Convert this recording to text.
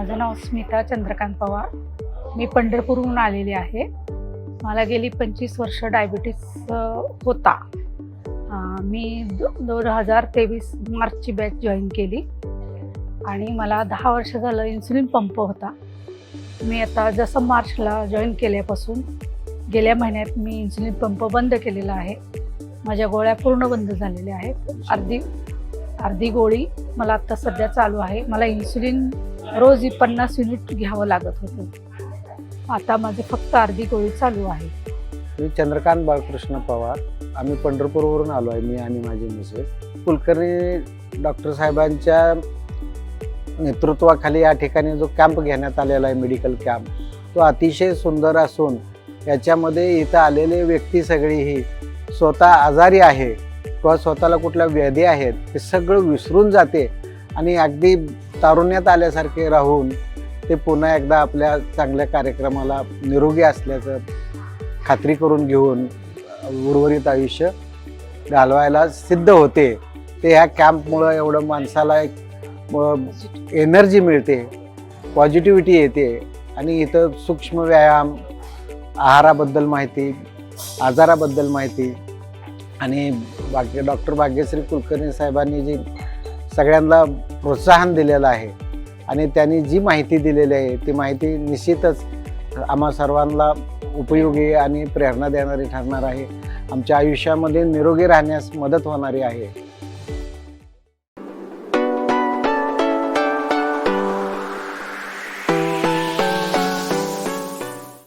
माझं नाव स्मिता चंद्रकांत पवार. मी पंढरपूरहून आलेली आहे. मला गेली 25 वर्ष डायबिटीस होता. मी 2023 मार्चची बॅच जॉईन केली आणि मला 10 वर्ष झालं इन्सुलिन पंप होता. मी आता जसं मार्चला जॉईन केल्यापासून गेल्या महिन्यात मी इन्सुलिन पंप बंद केलेला आहे. माझ्या गोळ्या पूर्ण बंद झालेल्या आहेत. अर्धी गोळी मला आत्ता सध्या चालू आहे. मला इन्सुलिन रोज 50 युनिट घ्यावं लागत होतं. आता माझी फक्त अर्धी गोळी चालू आहे. मी चंद्रकांत बाळकृष्ण पवार. आम्ही पंढरपूरवरून आलो आहे, मी आणि माझी मिसेस. कुलकर्णी डॉक्टर साहेबांच्या नेतृत्वाखाली या ठिकाणी जो कॅम्प घेण्यात आलेला आहे, मेडिकल कॅम्प, तो अतिशय सुंदर असून याच्यामध्ये इथं आलेले व्यक्ती सगळी ही स्वतः आजारी आहे किंवा स्वतःला कुठल्या व्याधी आहेत ते सगळं विसरून जाते आणि अगदी तारुण्यात आल्यासारखे राहून ते पुन्हा एकदा आपल्या चांगल्या कार्यक्रमाला निरोगी असल्याचं खात्री करून घेऊन उर्वरित आयुष्य घालवायला सिद्ध होते. ते ह्या कॅम्पमुळं एवढं माणसाला एक एनर्जी मिळते, पॉझिटिव्हिटी येते आणि इथं सूक्ष्म व्यायाम, आहाराबद्दल माहिती, आजाराबद्दल माहिती आणि डॉक्टर भाग्यश्री कुलकर्णी साहेबांनी जी सगळ्यांना प्रोत्साहन दिलेलं आहे आणि त्यांनी जी माहिती दिलेली आहे ती माहिती निश्चितच आम्हा सर्वांना उपयोगी आणि प्रेरणा देणारी ठरणार आहे. आमच्या आयुष्यामध्ये निरोगी राहण्यास मदत होणारी आहे.